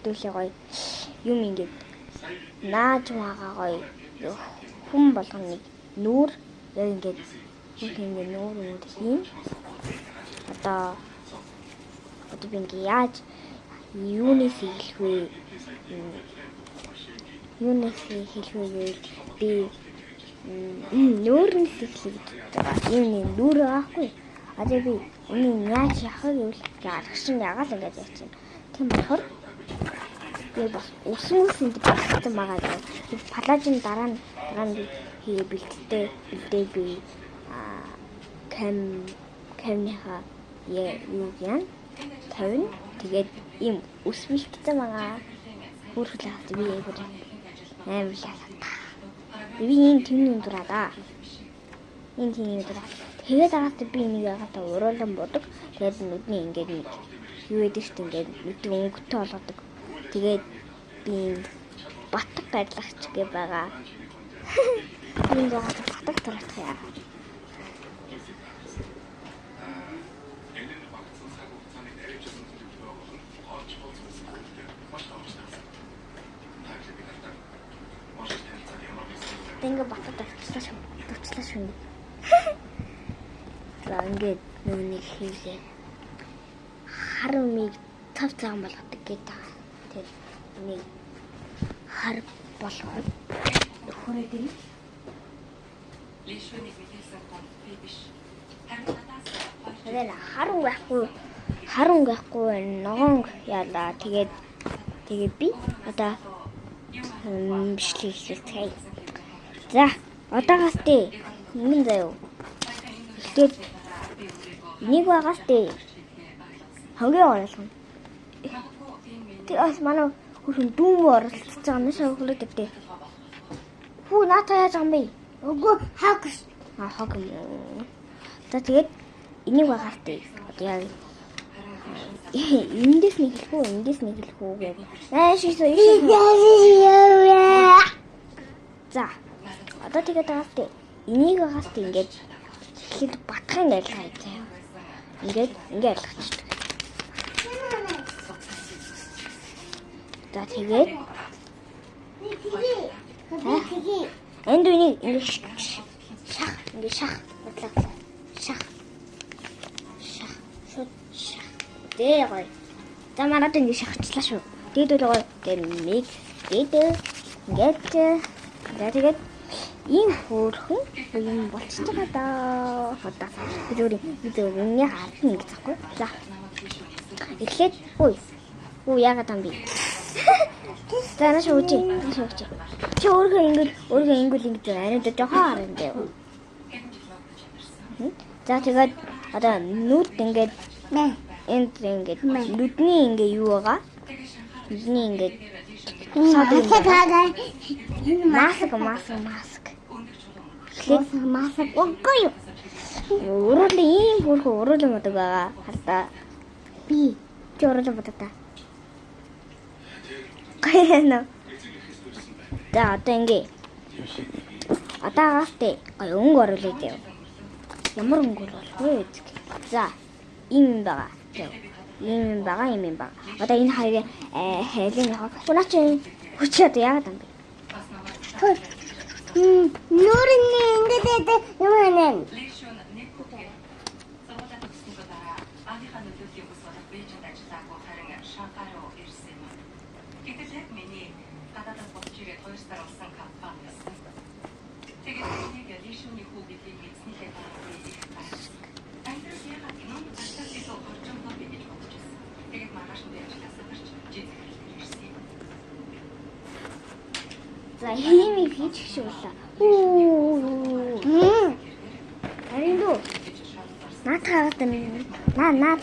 хэдүүлээ гоё юм ингээд нааж байгаа гоё хүн болгоныг нүүр яг ингээд ингээд нүүр юм. Одоо би ингээд яаж юунээс хэлэх вэ? Юунээс хэлэх вэ? Би нүүрнээс хэлэх гэдэг. Ийм нүүр аахгүй. Одоо би энэ яаж яах вэ гэвэл гаргашин ягаал ингээд яачихна. Тийм болохоор би бас өсмөсөнд багтсан байгаа гэх. Палажин дараа нь би бэлдээ би камныхаа юу яа 50 тэгээд ийм өсвөлттэй байгаа. Хөрхөл хаад би ээвэр аим лалаа. Би ийм тэмний дураа да. Ийм тэмний дураа. Тэгээд дараатай би нэг ягаата уруулан бодог. Тэгээд нүдний ингээд нэг юу гэдэг чинь ингээд нүдийг өнгөтэй болгодог. Тэгээд би батг байдлаач гэ байгаа. Энэ ягаата батг тарах яа. Ингээ батг тавьчлаа шүү. За ингээд нүуний хийлээ. Хар умыг тав цагаан болгодог гэдэг. Тэр нэг хар болгоод хөрөөд ирнэ. Лишүүнийг мэдээсэн гол би биш. Тэгээд харун байхгүй ногоон яалаа. Тэгээд би одоо бичлээ. За одоогаас тий ингэн заяа. Тэгээд нэг байгаас тий хамгийн оруулсан. Тэг бас манай хүн дүүм оролцож байгаа юм шиг хөлөөд өгдөө. Хүү наатаа яаж байгаа юм бэ? Үгүй хагс. Хаг юм. За тэгээд энийг байгаас тий. Одоо яг эндээс нэг хэлэх үү гэх. Шийсээ. За одоо тэгээд байгаас тий. Энийг байгаас тий ингээд хэд батхын ялгаа хийцээ. Ингээд ялгаач. За тэгээд энд үнийг ингээд шах бодлоо. Шах. Дээ гоё. За манад ингээд шахчлаа шүү. Дээд үл гоё. Тэгээд ингээд тэгээд ийм хөөрхөн юм болчихж байгаа даа. Одоо би зөв үнэ харах юм гэж байхгүй. За. Эхлээд Үу яагаад юм бэ? За наш үуч. Чи өөрөө ингэж ариуд жоохон харандаа. За тэгээд одоо нүд ингээд энд ингээд нүдний ингээ юу байгаа? Нүдний ингээд маск. Маск үгүй юу? Урал ийм бүрхүү урал юм байгаа. Хардаа. Би чи урал юм байна. Гайна. За одоо ингээ. Атаагастай өнгө оруулаад яв. Ямар өнгө болох вэ? За ийм байгаа. Ийм байгаа. Одоо энэ хоёрын хайлын яг хулаач хүчээд яагаад юм бэ? Нүрний ингээд юм байна. За химиг хийчих шуулаа. Ариндуу. Наатаад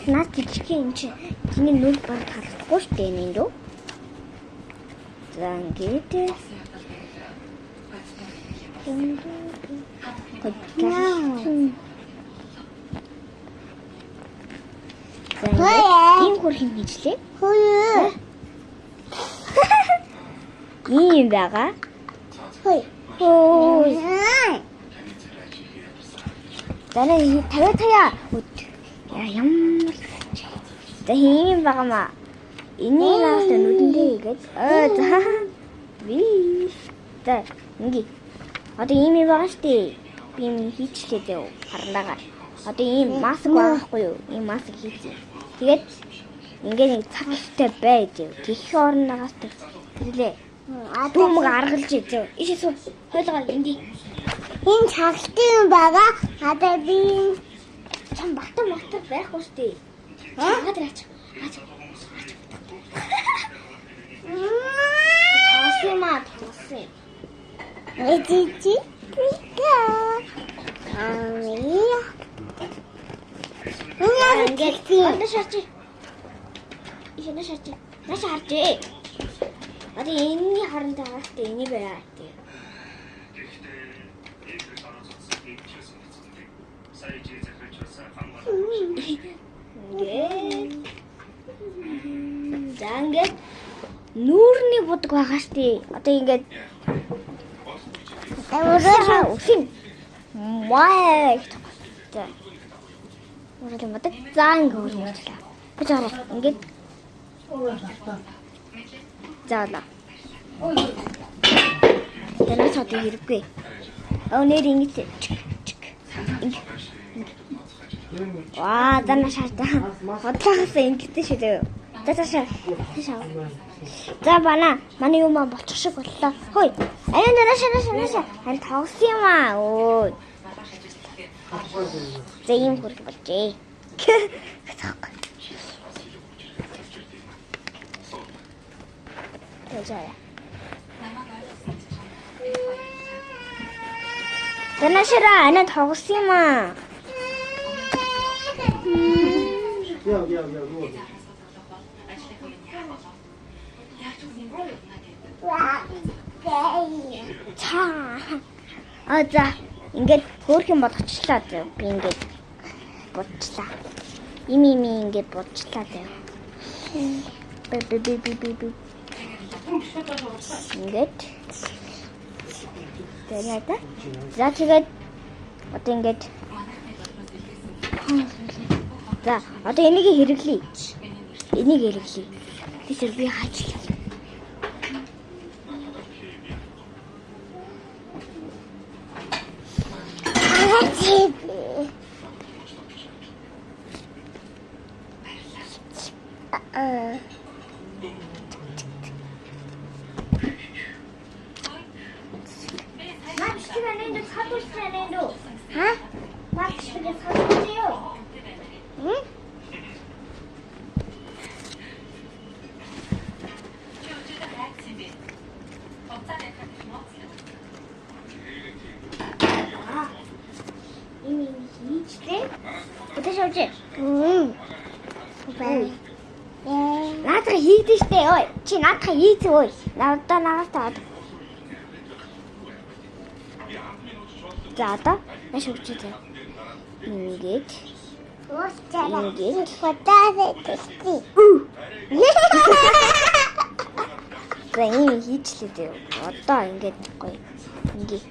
наад жижиг юм чи. Чиний нүд баг харахгүй шүү дээ нэндүү. За ингээд. Ийм хөрхин хийжлээ. Хөөе. Ийм байгаа. Хөөе. Дараа тавиа. Ямар. За ийм байгаа маа. Энийг наасаа нүдэндээ Ингээд за би за ингээ одоо ийм юм байгаа штэ би юм хийчлээ дээ харандагаар одоо ийм маск байхгүй юу ийм маск хийчихье тэгээд ингээ нэг цагтай байж тийх орногоос тэрлээ дүүмэг аргалж ижив ишээс хойлгоо ингээ энэ цагтай юм байгаа одоо би чам батар мотор байхгүй штэ хаадаг ач Тосын. Эдити. Пика. Амия. Ингээд шарч. Ишээ шарч. Наш харж. Одоо энэний харантай хаатай энийг байа гэдэг. Ингээд нүүрний будаг байгаа штий. Одоо ингээд үсэн маа за. Үргэлж будаг заа ингээд үргэлжлээ. Гэж арай. Ингээд заалаа. Тэрнээс одоо хэрэггүй. Нэр ингэж Ваа, дана шаардаа. Хотлоохоос ингэдэж шүү дээ. За. За бана, манай юм болчих шиг боллоо. Хөөе. Аян наашаа. Харин тоглосон юм аа. Өө. За юм хүрэх болжээ. Тэжээ. Наашаа ана тоглосон юм аа. За ингээд хөөрхөн болгочлаа зөө. Би ингээд бодчлаа. Ими ингээд бодчлаа зөө. Би. Ингээд. Тэгээд за тэгээд одоо ингээд за одоо энийг хэрэглэе. Тийшээ би хаачлаа. Наадах хийдэж штэ ой. Чи наадах хийц ой. Надаа нагаатаад. За одоо маш хөвчтэй. Ингээд. Фотофотофотофотоо. За ийм хийчлээ дээ. Одоо ингээд гоё. Ингээд.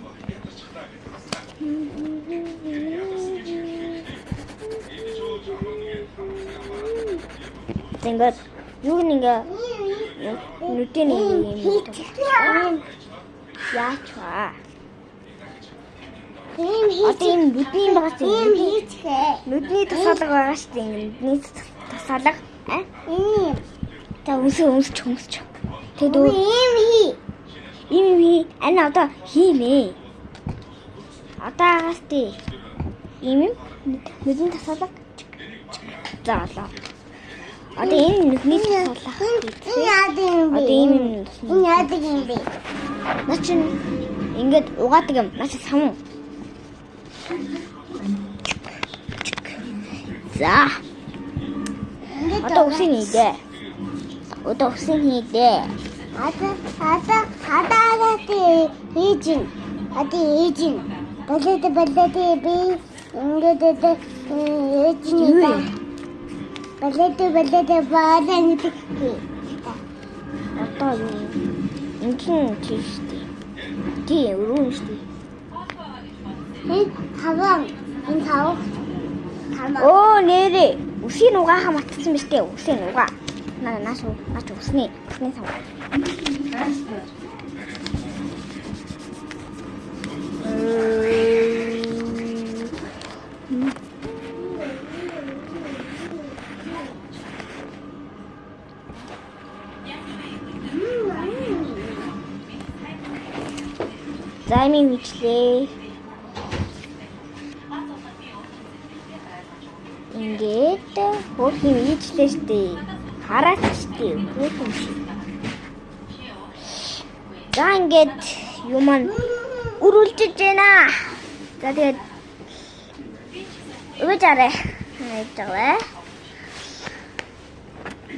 Тэнгод юу нэг нүдэн юм яачаа. Одоо энэ нүдний багц юм хийчихээ. Нүдний тасалга байгаа шүү дээ. Нүдний тасалга та өмсч. Тэгэд ийм хий. Ана одоо хиймээ. Одоо агасти. Ийм нүдний тасалга. Заалаа. Одоо энэ нүдний тасалга. Одоо ийм яадаг юм бэ? Начин ингээд угаадаг юм. Наач сам. За. Одоо усын хийдэ. Одоо хийжин. Балет би ингээд хийжин. Балет баасан гэдэг. Одоо энэ тийштэй. Тий өрөө штий. Таван. Оо нэрээ. Үсийн угааха матсан биз дээ. Үсийн угаа. Нааш усны сав. Займи мичлээ. Ингээд хөөрхөн мичлээ штэ. Хараач штэ. Хөөрхөн шиг. За ингээд юм үрүүлжиж байна. За тэгээд өөжарэ. Хайцгаа.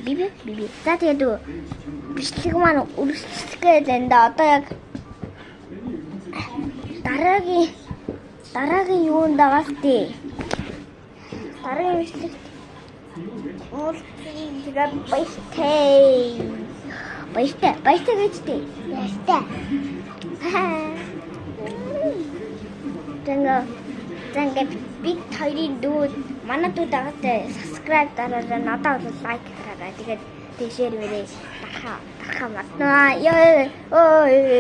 Биби. За тэгээд бичлэг маань үргэлжлэх гээл энэ одоо яг дараагийн юунд байгаа тий. Дараагийн бичлэг тэгээд баяртай гэж тий. Тэнгэ бид хоёрын дүүд манай дүүд дагатай subscribe дараарай, надад бол лайк дараарай. Тэгээд share мөрөө дахаа матнаа. Ёо.